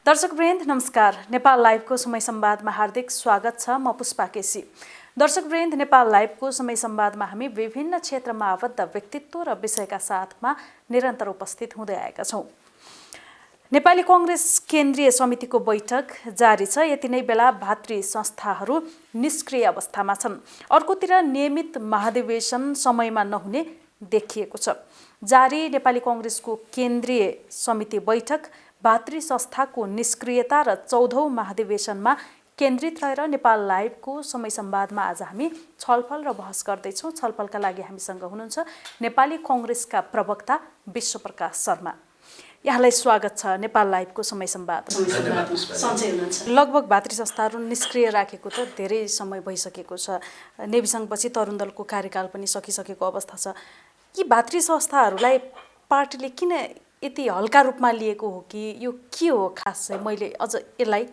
दर्शकवृन्द नमस्कार। नेपाल लाइभको समय संवादमा हार्दिक स्वागत छ। म पुष्पा केसी। दर्शकवृन्द, नेपाल लाइभको समय संवादमा हामी विभिन्न क्षेत्रमा आबद्ध व्यक्तित्व र विषयका साथमा निरन्तर उपस्थित हुँदै आएका छौँ। नेपाली कांग्रेस केन्द्रीय समितिको बैठक जारी छ। यति नै बेला भातृ संस्थाहरू निष्क्रिय अवस्थामा छन्। अर्कोतिर नियमित महाधिवेशन समयमा नहुने देखिएको छ। जारी नेपाली कांग्रेसको केन्द्रीय समिति बैठक भातृ संस्थाको निष्क्रियता र 14औं महाधिवेशनमा केन्द्रित रहेर नेपाल लाइभको समय संवादमा आज हामी छलफल र बहस गर्दैछौँ। छलफलका लागि हामीसँग हुनुहुन्छ नेपाली कांग्रेसका प्रवक्ता विश्वप्रकाश शर्मा। यहाँलाई स्वागत छ नेपाल लाइभको समय संवाद। लगभग भातृ संस्थाहरू निष्क्रिय राखेको त धेरै समय भइसकेको छ। नेभी सङ्घपछि तरुण दलको कार्यकाल पनि सकिसकेको अवस्था छ। यी भातृ संस्थाहरूलाई पार्टीले किन यति हल्का रूपमा लिएको हो कि यो के हो खास चाहिँ? मैले अझ यसलाई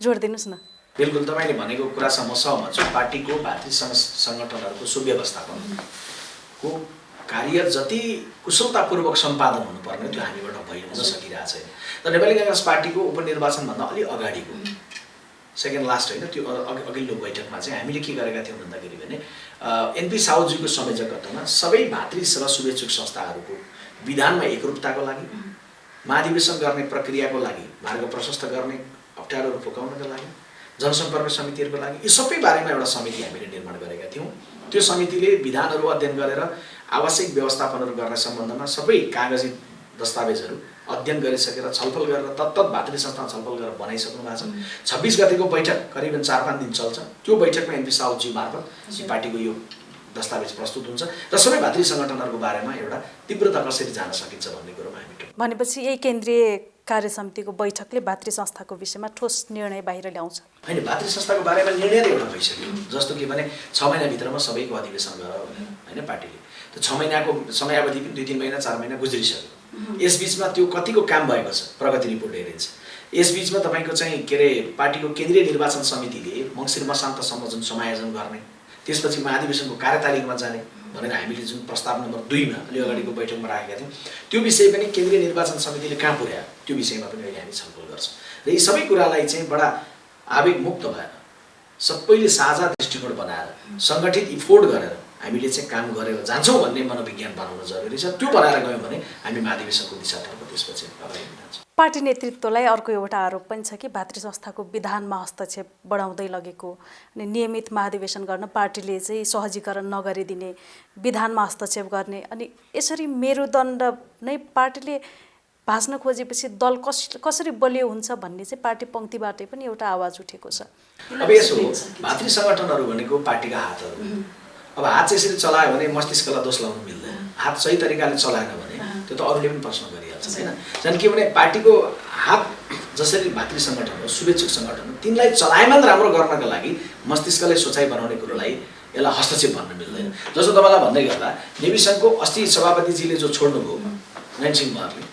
जोडिदिनुस् न। बिल्कुल, तपाईले भनेको कुरासँग म सहमत छु। पार्टीको भातृ सङ्गठनहरूको सुव्यवस्थापनको कार्य जति कुशलतापूर्वक सम्पादन हुनुपर्ने त्यो हामीबाट भइहुन सकिरहेको छैन। तर नेपाली कांग्रेस पार्टीको उपनिर्वाचनभन्दा अलि अगाडिको सेकेन्ड लास्ट होइन, त्यो अघिल्लो बैठकमा चाहिँ हामीले के गरेका थियौँ भन्दाखेरि भने एनपी साउजीको संयोजकत्वमा सबै भातृ र शुभेच्छुक संस्थाहरूको विधानमा एकरूपताको लागि, महाधिवेशन गर्ने प्रक्रियाको लागि, मार्ग प्रशस्त गर्ने, अप्ठ्यारोहरू फुकाउनका लागि, जनसम्पर्क समितिहरूको लागि यी सबै बारेमा एउटा समिति हामीले निर्माण गरेका थियौँ। त्यो समितिले विधानहरू अध्ययन गरेर आवश्यक व्यवस्थापनहरू गर्ने सम्बन्धमा सबै कागजी दस्तावेजहरू अध्ययन गरिसकेर छलफल गरेर तत्त भातृ संस्था छलफल गरेर बनाइसक्नु भएको छ। 26 गतेको बैठक करिबन 4-5 दिन चल्छ। त्यो बैठकमा एनपी साउजी मार्फत पार्टीको यो दस्तावेज प्रस्तुत हुन्छ र सबै भातृ सङ्गठनहरूको बारेमा एउटा तीव्रता कसरी जान सकिन्छ भन्ने कुरोमा हामी भनेपछि यही केन्द्रीय कार्य समितिको बैठकले भातृ संस्थाको विषयमा ठोस निर्णय बाहिर ल्याउँछ। होइन, भातृ संस्थाको बारेमा निर्णय एउटा भइसक्यो। जस्तो कि भने 6 महिनाभित्रमा सबैको अधिवेशन गर भने होइन, पार्टीले त्यो 6 महिनाको समयावधि पनि 2-3 महिना 4 महिना गुज्रिसक्यो। यसबीचमा त्यो कतिको काम भएको छ प्रगति रिपोर्ट हेरिन्छ। यसबीचमा तपाईँको चाहिँ के अरे पार्टीको केन्द्रीय निर्वाचन समितिले मङ्सिर मसान्तसम्म जुन समायोजन गर्ने, त्यसपछि महाधिवेशनको कार्यतालिकामा जाने भनेर हामीले जुन प्रस्ताव नम्बर 2 मा अलि अगाडिको बैठकमा राखेका थियौँ, त्यो विषय पनि केन्द्रीय निर्वाचन समितिले कहाँ पुर्यायो त्यो विषयमा पनि अहिले हामी छलफल गर्छौँ। र यी सबै कुरालाई चाहिँ बडा आवेगमुक्त भएर सबैले साझा दृष्टिकोण बनाएर सङ्गठित इफोर्ट गरेर हामीले चाहिँ काम गरेर जान्छौँ भन्ने मनोविज्ञान बनाउन जरुरी छ। त्यो बनाएर गयौँ भने हामी महाधिवेशनको दिशातर्फ त्यसपछि अगाडि बढ्छौँ। पार्टी नेतृत्वलाई अर्को एउटा आरोप पनि छ कि भातृ संस्थाको विधानमा हस्तक्षेप बढाउँदै लगेको, अनि नियमित महाधिवेशन गर्न पार्टीले चाहिँ सहजीकरण नगरिदिने, विधानमा हस्तक्षेप गर्ने, अनि यसरी मेरुदण्ड नै पार्टीले भाँच्न खोजेपछि दल कसरी बलियो हुन्छ भन्ने चाहिँ पार्टी पङ्क्तिबाटै पनि एउटा आवाज उठेको छ। अब यसो भातृ सङ्गठनहरू भनेको पार्टीका हातहरू। अब हात चाहिँ यसरी चलायो भने मस्तिष्कलाई दोष लाउनु मिल्दैन। हात सही तरिकाले चलाएन भने त्यो त अरूले पनि प्रश्न गरिहाल्छ हैन। झन् के भने पार्टीको हात जसरी भातृ सङ्गठन हो, शुभेच्छुक सङ्गठन हो, तिनलाई चलायमान राम्रो गर्नका लागि मस्तिष्कलाई सोचाइ बनाउने कुरोलाई यसलाई हस्तक्षेप भन्न मिल्दैन। जस्तो तपाईँलाई भन्दै गर्दा नेभी सङ्घको अस्ति सभापतिजीले जो छोड्नुभयो नैनसिंह महरले,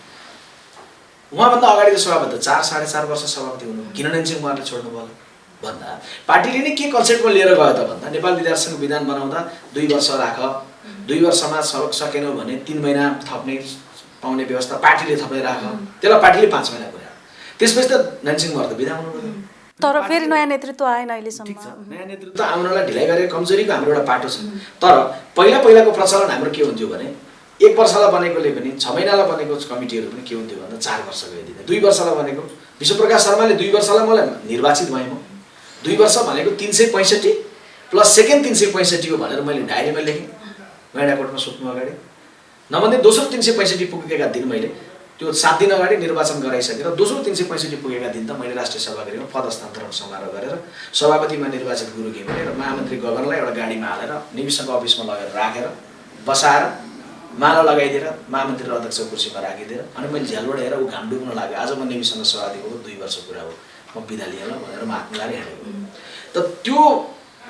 उहाँभन्दा अगाडिको सभापति 4-4.5 वर्ष सभापति हुनुभयो, किन नैनसिंह महरले छोड्नुभयो भन्दा पार्टीले नै के कन्सेप्टमा लिएर गयो त भन्दा नेपाल विद्यार्थी सङ्घ विधान बनाउँदा 2 वर्ष राख, 2 वर्षमा सकेनौ भने 3 महिना थप्ने पाउने व्यवस्था पार्टीले थप्दै राख, त्यसलाई पार्टीले 5 महिना पुर्यायो। त्यसपछि त नैनसिंह महर त विदा हुनुभयो। तर फेरि नयाँ नेतृत्व आएन अहिलेसम्म। नयाँ नेतृत्व आउनलाई ढिलाइ गरेको कमजोरीको हाम्रो एउटा पाटो छ। तर पहिलाको प्रचलन हाम्रो के हुन्थ्यो भने 1 वर्षलाई बनेकोले पनि 6 महिनालाई बनेको कमिटीहरू पनि के हुन्थ्यो भन्दा 4 वर्ष गइदिने। 2 वर्षलाई बनेको विश्वप्रकाश शर्माले 2 वर्षलाई मलाई निर्वाचित भएँ म। 2 वर्ष भनेको 365 प्लस सेकेन्ड 365 हो भनेर मैले डायरीमा लेखेँ गैँडाकोटमा सुत्नु अगाडि। नभन्दै दोस्रो 365 पुगेका दिन मैले त्यो 7 दिन अगाडि निर्वाचन गराइसकेर दोस्रो 365 पुगेका दिन त मैले राष्ट्रिय सभागृहमा पद हस्तान्तरण समारोह गरेर सभापतिमा निर्वाचित गुरु घिमिरे र महामन्त्री गगनलाई एउटा गाडीमा हालेर नेवीसँग अफिसमा लगेर राखेर बसाएर माला लगाइदिएर महामन्त्री र अध्यक्ष कुर्सीमा राखिदिएर अनि मैले झ्यालबाट हेरेर ऊ घाम डुब्न लाग्यो। आज म नेवीसँग सभापतिको 2 वर्ष पुरा हो, म बिदा लिएन भनेर महात्मा गान्धी हालेको। त त्यो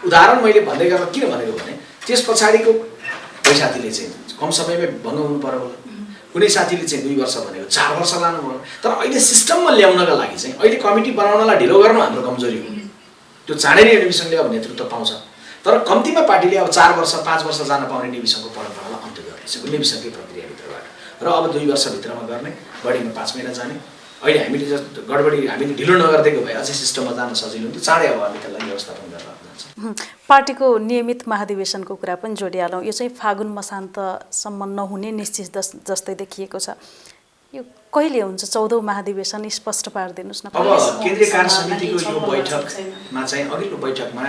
उदाहरण मैले भन्दै गर्दा किन भनेको भने त्यस पछाडिको कोही साथीले चाहिँ कम समयमै भङ्ग हुनु पर्यो होला, कुनै साथीले चाहिँ 2 वर्ष भनेको 4 वर्ष लानु भयो। तर अहिले सिस्टममा ल्याउनका लागि चाहिँ अहिले कमिटी बनाउनलाई ढिलो गर्नु हाम्रो कमजोरी हो। त्यो चाँडै नै नेवीसङ्घले अब नेतृत्व पाउँछ। तर कम्तीमा पार्टीले अब 4 वर्ष 5 वर्ष जान पाउने नेवीसङ्घको परम्परालाई अन्त्य गर्दैछ नेवीसङ्घकै प्रक्रियाभित्रबाट। र अब 2 वर्षभित्रमा गर्ने, बढीमा 5 महिना जाने, अहिले हामीले जस्तो गडबडी हामीले ढिलो नगरिदिएको भए अझै सिस्टममा जान सजिलो हुन्थ्यो। चाँडै अब हामी त्यसलाई व्यवस्थापन गरेर जान्छ। पार्टीको नियमित महाधिवेशनको कुरा पनि जोडिहालौँ। यो चाहिँ फागुन मसान्तसम्म नहुने निश्चित जस्तै देखिएको छ। यो कहिले हुन्छ 14औं महाधिवेशन स्पष्ट पारिदिनुहोस् न। अब केन्द्रीय कार्य समितिको यो बैठकमा चाहिँ अघिल्लो बैठकमा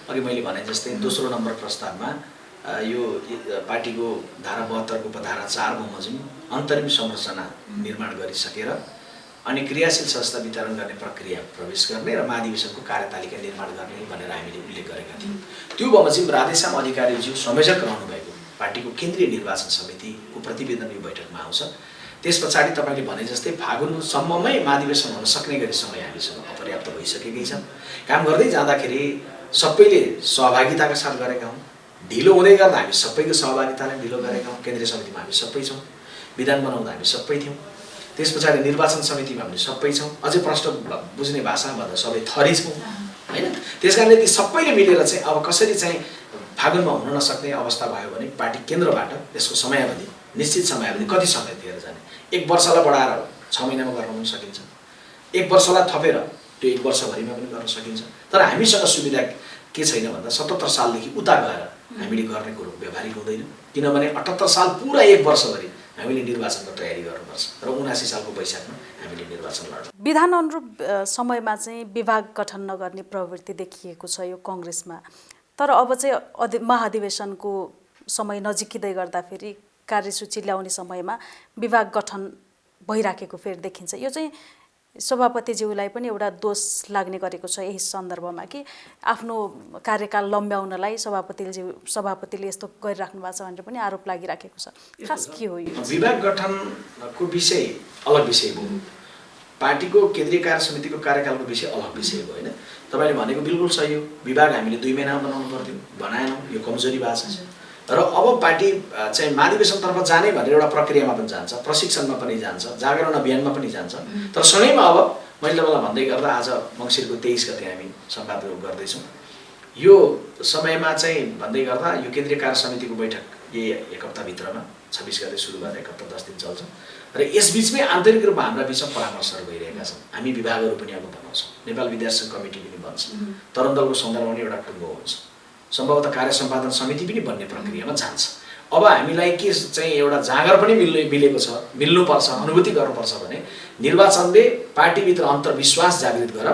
अघि मैले भने जस्तै दोस्रो नम्बर प्रस्तावमा यो पार्टीको धारा 72 को उपधारा 4 बमोजिम अन्तरिम संरचना निर्माण गरिसकेर अनि क्रियाशील संस्था वितरण गर्ने प्रक्रिया प्रवेश गर्ने र महाधिवेशनको कार्यतालिका निर्माण गर्ने भनेर हामीले उल्लेख गरेका थियौँ। त्यो बमोजिम राधेश्याम अधिकारीज्यू संयोजक रहनुभएको पार्टीको केन्द्रीय निर्वाचन समितिको प्रतिवेदन यो बैठकमा आउँछ। त्यस पछाडि तपाईँले भने जस्तै फागुनसम्ममै महाधिवेशन हुन सक्ने गरी समय हामीसँग अपर्याप्त भइसकेकै छ। काम गर्दै जाँदाखेरि सबैले सहभागिताका साथ गरेका हौँ। ढिलो हुँदै गर्दा हामी सबैको सहभागितालाई ढिलो गरेका हौँ। केन्द्रीय समितिमा हामी सबै छौँ, विधान बनाउँदा हामी सबै थियौँ, त्यस पछाडि निर्वाचन समितिमा हामी सबै छौँ। अझै प्रश्न बुझ्ने भाषामा भन्दा सबै थरी छौँ होइन। त्यस कारणले ती सबैले मिलेर चाहिँ अब कसरी चाहिँ फागुनमा हुन नसक्ने अवस्था भयो भने पार्टी केन्द्रबाट त्यसको समयावधि निश्चित समयावधि कति समय दिएर जाने, 1 वर्षलाई बढाएर 6 महिनामा गर्न पनि सकिन्छ, 1 वर्षलाई थपेर त्यो 1 वर्षभरिमा पनि गर्न सकिन्छ। तर हामीसँग सुविधा के छैन भन्दा 77 सालदेखि उता गएर हामीले गर्ने कुरो व्यवहारिक हुँदैन। किनभने 78 साल पुरा 1 वर्षभरि हामीले निर्वाचनको तयारी गर्नुपर्छ र 79 सालको वैशाखमा हामीले निर्वाचन लड्छौँ। विधान अनुरूप समयमा चाहिँ विभाग गठन नगर्ने प्रवृत्ति देखिएको छ यो कङ्ग्रेसमा। तर अब चाहिँ महाधिवेशनको समय नजिकिँदै गर्दाखेरि कार्यसूची ल्याउने समयमा विभाग गठन भइराखेको फेरि देखिन्छ। यो चाहिँ सभापतिज्यूलाई पनि एउटा दोष लाग्ने गरेको छ यही सन्दर्भमा कि आफ्नो कार्यकाल लम्ब्याउनलाई सभापतिले यस्तो गरिराख्नु भएको छ भनेर पनि आरोप लागिराखेको छ। खास के हो यो? विभाग गठनको विषय अलग विषय हो, पार्टीको केन्द्रीय कार्य समितिको कार्यकालको विषय अलग विषय हो होइन। तपाईँले भनेको बिल्कुल सही हो। विभाग हामीले 2 महिनामा बनाउनु पर्थ्यो, बनाएनौँ, यो कमजोरी भएको छ। र अब पार्टी चाहिँ महाधिवेशनतर्फ जाने भनेर एउटा प्रक्रियामा पनि जान्छ, प्रशिक्षणमा पनि जान्छ, जागरण अभियानमा पनि जान्छ। तर सँगैमा अब मैले तपाईँलाई भन्दै गर्दा आज मङ्सिरको 23 गते हामी संवाद गर्दैछौँ। यो समयमा चाहिँ भन्दै गर्दा यो केन्द्रीय कार्य समितिको बैठक यही 1 हप्ताभित्रमा 26 गते सुरु गरेर 1 हप्ता 10 दिन चल्छ र यसबिचमै आन्तरिक रूपमा हाम्रा बिचमा परामर्शहरू भइरहेका छन्। हामी विभागहरू पनि अब बनाउँछौँ, नेपाल विद्यार्थी कमिटी पनि बन्छ, तरुण दलको सन्दर्भमा पनि एउटा टुङ्गो हुन्छ, सम्भवतः कार्य सम्पादन समिति पनि बन्ने प्रक्रियामा जान्छ। अब हामीलाई के चाहिँ एउटा जाँगर पनि मिलेको छ, मिल्नुपर्छ, अनुभूति गर्नुपर्छ भने निर्वाचनले पार्टीभित्र अन्तर्विश्वास जागृत गर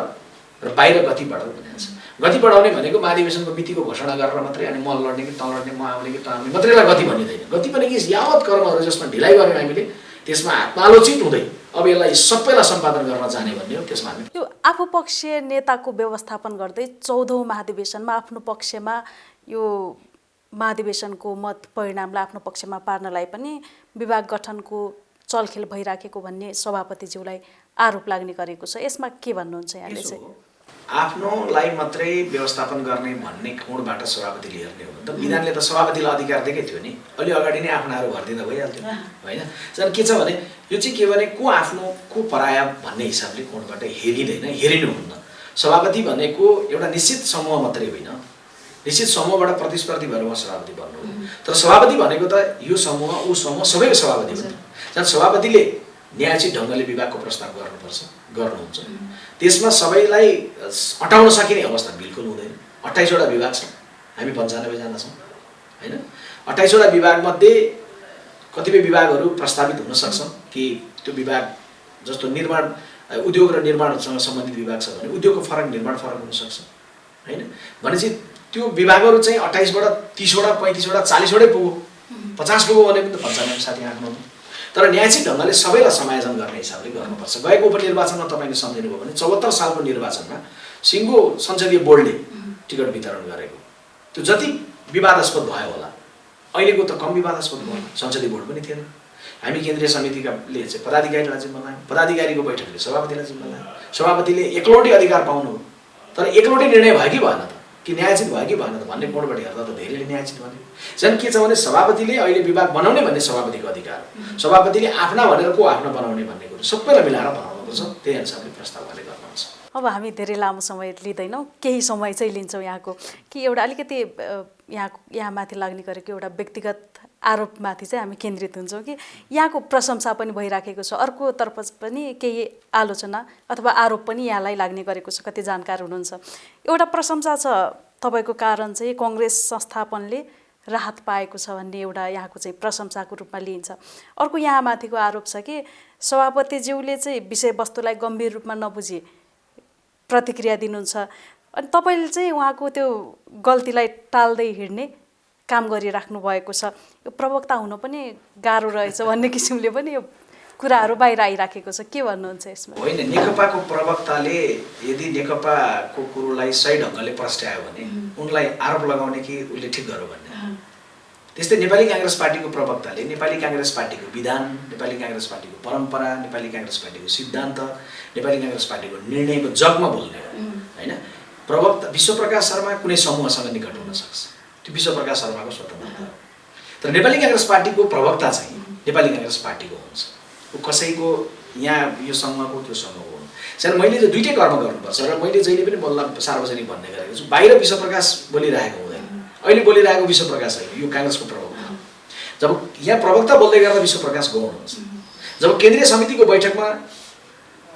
र बाहिर गति बढाउ भनेको छ। गति बढाउने भनेको महाधिवेशनको मितिको घोषणा गरेर मात्रै अनि म लड्ने कि त लड्ने, म आउने कि त आउने मात्रैलाई गति भनिँदैन। गति भनेको यावत कर्महरू जसमा ढिलाइ गऱ्यौँ हामीले त्यसमा आत्मालोचित हुँदै अब यसलाई सबैलाई सम्पादन गर्न जाने भन्ने हो। त्यसमा हामी यो आफू पक्षीय नेताको व्यवस्थापन गर्दै 14औं महाधिवेशनमा आफ्नो पक्षमा यो महाधिवेशनको मत परिणामलाई आफ्नो पक्षमा पार्नलाई पनि विभाग गठनको चलखेल भइराखेको भन्ने सभापतिज्यूलाई आरोप लाग्ने गरेको छ। यसमा के भन्नुहुन्छ यहाँले चाहिँ? आफ्नोलाई मात्रै व्यवस्थापन गर्ने भन्ने कोणबाट सभापतिले हेर्ने हो भने त विधानले त सभापतिलाई अधिकार दिएकै थियो नि। अलि अगाडि नै आफ्नाहरू भरिदिँदा भइहाल्थ्यो होइन। जब के छ भने यो चाहिँ के भने को आफ्नो को पराया भन्ने हिसाबले कोणबाट हेरिँदैन, हेरिनुहुन्न। सभापति भनेको एउटा निश्चित समूह मात्रै होइन, निश्चित समूहबाट प्रतिस्पर्धी भएर उहाँ सभापति बन्नु हो। तर सभापति भनेको त यो समूह ऊ समूह सबैको सभापति हो। जब सभापतिले न्यायोचित ढङ्गले विभागको प्रस्ताव गर्नुहुन्छ त्यसमा सबैलाई अटाउन सकिने अवस्था बिल्कुल हुँदैन। 28 वटा विभाग छ, हामी 95 जना छौँ होइन। 28 वटा विभागमध्ये कतिपय विभागहरू प्रस्तावित हुन सक्छन् कि त्यो विभाग जस्तो निर्माण उद्योग र निर्माणसँग सम्बन्धित विभाग छ भने उद्योगको फरक, निर्माण फरक हुनसक्छ होइन। भनेपछि त्यो विभागहरू चाहिँ 28 बाट 30 वटा 35 वटा 40 वटै पुग्यो, 50 पुग्यो भने पनि त 95 साथी आँक्नु। तर न्यायिक ढङ्गले सबैलाई समायोजन गर्ने हिसाबले गर्नुपर्छ। गएको उपनिर्वाचनमा तपाईँले सम्झिनुभयो भने 74 सालको निर्वाचनमा सिङ्गो संसदीय बोर्डले टिकट वितरण गरेको त्यो जति विवादास्पद भयो होला, अहिलेको त कम विवादास्पद भयो। संसदीय बोर्ड पनि थिएन। हामी केन्द्रीय समितिले चाहिँ पदाधिकारीलाई जिम्मा लाग्यो, पदाधिकारीको बैठकले सभापतिलाई जिम्मा लाग्यो, सभापतिले एकलौटी अधिकार पाउनु। तर एकलौटी निर्णय भयो कि भएन त, कि न्यायोचित भयो कि भएन त भन्ने कोणबाट हेर्दा त धेरैले न्यायोचित भने। झन् के छ भने सभापतिले अहिले विभाग बनाउने भन्ने सभापतिको अधिकार, सभापतिले आफ्ना भनेर को आफ्ना बनाउने भन्ने कुरो सबैलाई मिलाएर बनाउनुपर्छ। त्यही अनुसारले प्रस्ताव उहाँले गर्नुहुन्छ। अब हामी धेरै लामो समय लिँदैनौँ, केही समय चाहिँ लिन्छौँ यहाँको कि एउटा अलिकति यहाँमाथि लाग्ने गरेको एउटा व्यक्तिगत आरोपमाथि चाहिँ हामी केन्द्रित हुन्छौँ कि यहाँको प्रशंसा पनि भइराखेको छ, अर्कोतर्फ पनि केही आलोचना अथवा आरोप पनि यहाँलाई लाग्ने गरेको छ, कति जानकार हुनुहुन्छ। एउटा प्रशंसा छ तपाईँको कारण चाहिँ कङ्ग्रेस संस्थापनले राहत पाएको छ भन्ने एउटा यहाँको चाहिँ प्रशंसाको रूपमा लिइन्छ। अर्को यहाँमाथिको आरोप छ कि सभापतिज्यूले चाहिँ विषयवस्तुलाई गम्भीर रूपमा नबुझी प्रतिक्रिया दिनुहुन्छ, अनि तपाईँले चाहिँ उहाँको त्यो गल्तीलाई टाल्दै हिँड्ने काम गरिराख्नु भएको छ। यो प्रवक्ता हुन पनि गाह्रो रहेछ भन्ने किसिमले पनि यो कुराहरू बाहिर आइराखेको छ, के भन्नुहुन्छ यसमा? होइन, नेकपाको प्रवक्ताले यदि नेकपाको कुरोलाई सही ढङ्गले प्रस्ट्यायो भने उनलाई आरोप लगाउने कि उसले ठिक गर्यो भन्ने। त्यस्तै नेपाली काङ्ग्रेस पार्टीको प्रवक्ताले नेपाली काङ्ग्रेस पार्टीको विधान, नेपाली काङ्ग्रेस पार्टीको परम्परा, नेपाली काङ्ग्रेस पार्टीको सिद्धान्त, नेपाली काङ्ग्रेस पार्टीको निर्णयको जगमा बोल्ने हो होइन। प्रवक्ता विश्वप्रकाश शर्मा कुनै समूहसँग निकट हुन सक्छ, त्यो विश्वप्रकाश शर्माको स्वतन्त्रता हो। तर नेपाली काङ्ग्रेस पार्टीको प्रवक्ता चाहिँ नेपाली काङ्ग्रेस पार्टीको हुन्छ, ऊ कसैको यहाँ यो समूहको त्यो समूहको हुनु। सायद मैले चाहिँ दुइटै कर्म गर्नुपर्छ र मैले जहिले पनि बोल्न सार्वजनिक भन्ने गरेको छु। बाहिर विश्वप्रकाश बोलिरहेको हुँदैन, अहिले बोलिरहेको विश्वप्रकाश होइन, यो काङ्ग्रेसको प्रवक्ता। जब यहाँ प्रवक्ता बोल्दै गर्दा विश्वप्रकाश गौण हुन्छ, जब केन्द्रीय समितिको बैठकमा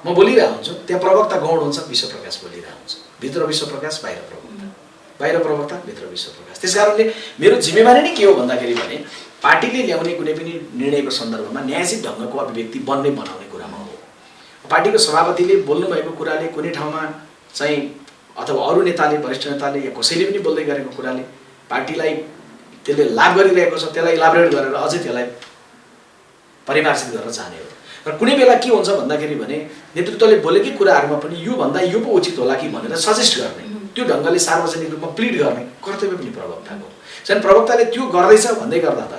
म बोलिरहेको हुन्छु त्यहाँ प्रवक्ता गौण हुन्छ, विश्वप्रकाश बोलिरहेको हुन्छ। भित्र विश्वप्रकाश, बाहिर प्रवक्ता, बाहिर प्रवक्ता, भित्र विश्वप्रकाश। त्यस कारणले मेरो जिम्मेवारी नै के हो भन्दाखेरि भने पार्टीले ल्याउने कुनै पनि निर्णयको सन्दर्भमा न्यायसित ढङ्गको अभिव्यक्ति बनाउने कुरामा हो। पार्टीको सभापतिले बोल्नुभएको कुराले कुनै ठाउँमा चाहिँ अथवा अरू नेताले, वरिष्ठ नेताले या कसैले पनि बोल्दै गरेको कुराले पार्टीलाई त्यसले लाभ गरिरहेको छ, त्यसलाई इलाबोरेट गरेर अझै त्यसलाई परिमार्जित गरेर जाने हो। र कुनै बेला के हुन्छ भन्दाखेरि भने नेतृत्वले बोलेकै कुराहरूमा पनि यो भन्दा यो पो उचित होला कि भनेर सजेस्ट गर्ने, त्यो ढङ्गले सार्वजनिक रूपमा प्लिड गर्ने कर्तव्य पनि प्रवक्ताको। चाहिँ प्रवक्ताले त्यो गर्दैछ भन्दै गर्दा त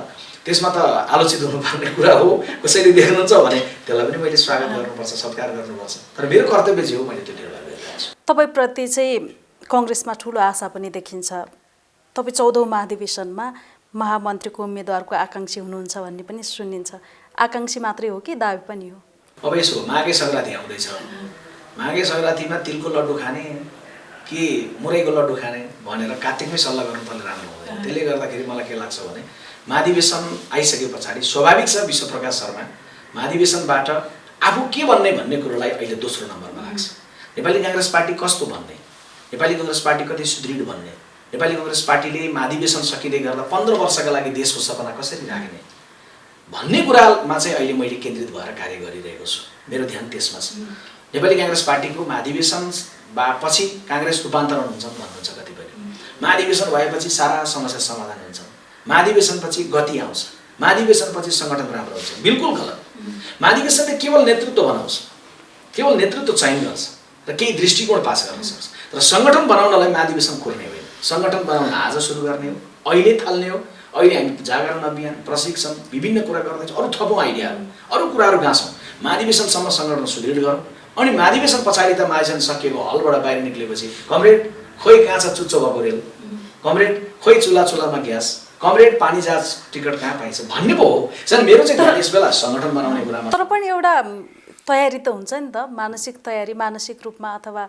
त्यसमा त आलोचित हुनुपर्ने कुरा हो। कसैले देख्नुहुन्छ भने त्यसलाई पनि मैले स्वागत गर्नुपर्छ, सत्कार गर्नुपर्छ। तर मेरो कर्तव्य जे हो मैले त्यो निर्वाह गरिरहेको छु। तपाईँप्रति चाहिँ कङ्ग्रेसमा ठुलो आशा पनि देखिन्छ। तपाईँ 14औं महाधिवेशनमा महामन्त्रीको उम्मेदवारको आकाङ्क्षी हुनुहुन्छ भन्ने पनि सुनिन्छ। आकाङ्क्षी मात्रै हो कि दाबी पनि हो? अब यसो माघे सङ्क्रान्ति आउँदैछ, माघे सङ्क्रान्तिमा तिलको लड्डु खाने कि मुरैको लड्डु खाने भनेर कार्तिकमै सल्लाह गर्नु पर्ने राम्रो हुँदैन। त्यसले गर्दाखेरि मलाई के लाग्छ भने महाधिवेशन आइसके पछाडि स्वाभाविक छ विश्वप्रकाश शर्मा महाधिवेशनबाट आफू के भन्ने भन्ने कुरोलाई अहिले दोस्रो नम्बरमा राख्छ। नेपाली काङ्ग्रेस पार्टी कस्तो भन्ने, नेपाली काङ्ग्रेस पार्टी कति सुदृढ भन्ने, नेपाली काङ्ग्रेस पार्टीले महाधिवेशन सकिँदै गर्दा 15 वर्षका लागि देशको सपना कसरी राख्ने भन्ने कुरामा चाहिँ अहिले मैले केन्द्रित भएर कार्य गरिरहेको छु। मेरो ध्यान त्यसमा छ। नेपाली काङ्ग्रेस पार्टीको महाधिवेशन पछि काङ्ग्रेस रूपान्तरण हुन्छ भन्नुहुन्छ कतिपयले। महाधिवेशन भएपछि सारा समस्या समाधान हुन्छ, महाधिवेशनपछि गति आउँछ, महाधिवेशनपछि सङ्गठन राम्रो हुन्छ। बिल्कुल गलत। महाधिवेशनले केवल नेतृत्व बनाउँछ, केवल नेतृत्व चयन गर्छ र केही दृष्टिकोण पास गर्न सक्छ। तर सङ्गठन बनाउनलाई महाधिवेशन खोल्ने होइन, सङ्गठन बनाउन आज सुरु गर्ने हो, अहिले थाल्ने हो। अहिले हामी जागरण अभियान, प्रशिक्षण, विभिन्न कुरा गर्दैछौँ, अरू थपौँ आइडियाहरू, अरू कुराहरू गाँछौँ। महाधिवेशनसम्म सङ्गठन सुदृढ गरौँ। अनि महाधिवेशन पछाडि त महाधिवेशन सकिएको हलबाट बाहिर निक्लेपछि कमरेड खोइ कहाँ छ चुच्चो भएको रेल, कमरेड खोइ चुलामा ग्यास, कमरेड पानी जहाज टिकट कहाँ पाइन्छ भन्ने पो हो। मेरो चाहिँ यस बेला सङ्गठन बनाउने कुरामा तर पनि एउटा तयारी त हुन्छ नि त, मानसिक तयारी, मानसिक रूपमा अथवा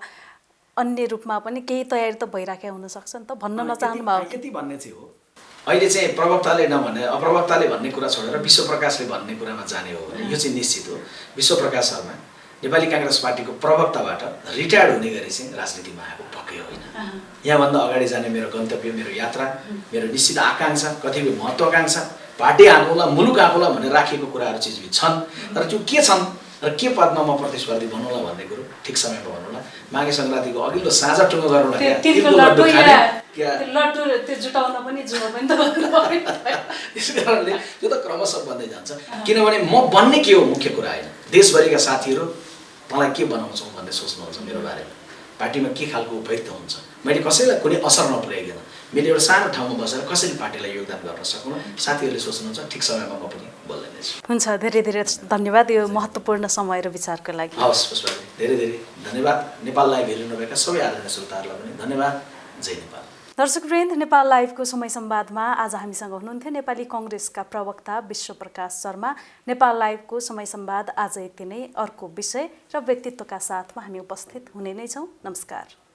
अन्य रूपमा पनि केही तयारी त भइराखेको हुनसक्छ नि त। भन्न नचाहनु भएको यति भन्ने चाहिँ हो अहिले चाहिँ प्रवक्ताले नभने अप्रवक्ताले भन्ने कुरा छोडेर विश्वप्रकाशले भन्ने कुरामा जाने हो भने यो चाहिँ निश्चित हो। विश्वप्रकाश शर्मा नेपाली काङ्ग्रेस पार्टीको प्रवक्ताबाट रिटायर्ड हुने गरी चाहिँ राजनीतिमा आएको पक्कै होइन। यहाँभन्दा अगाडि जाने मेरो गन्तव्य, मेरो यात्रा, मेरो निश्चित आकाङ्क्षा, कतिपय महत्त्वाकाङ्क्षा, पार्टी आँकुला, मुलुक आँकुला भनेर राखिएको कुराहरू चिजबिज छन्। तर त्यो के छन् र के पदमा म प्रतिस्पर्धी बनौँला भन्ने कुरो ठिक समयमा भनौँला। माघे सङ्क्रान्तिको अघिल्लो साँझ टुङ्गो गरौँला, त्यस कारणले त्यो त क्रमशः बन्दै जान्छ। किनभने म बन्ने के हो मुख्य कुरा होइन, देशभरिका साथीहरू मलाई के बनाउँछौँ भन्ने सोच्नुहुन्छ मेरो बारेमा, पार्टीमा के खालको उपयुक्त हुन्छ, मैले कसैलाई कुनै असर नपुर्याइकन मैले एउटा सानो ठाउँमा बसेर कसरी पार्टीलाई योगदान गर्न सकौँ, साथीहरूले सोच्नुहुन्छ ठिक समयमा म पनि बोल्दै नै छु। हुन्छ, धेरै धेरै धन्यवाद यो महत्त्वपूर्ण समय र विचारको लागि। हवस् पुष्पाजी, धेरै धेरै धन्यवाद। नेपाल लाइभ हेरिनुभएका सबै आदरणीय श्रोताहरूलाई पनि धन्यवाद। जय नेपाल। दर्शकवृन्द, नेपाल लाइभको समय संवादमा आज हामीसँग हुनुहुन्थ्यो नेपाली कङ्ग्रेसका प्रवक्ता विश्वप्रकाश शर्मा। नेपाल लाइभको समय संवाद आज यति नै। अर्को विषय र व्यक्तित्वका साथमा हामी उपस्थित हुने नै छौँ। नमस्कार।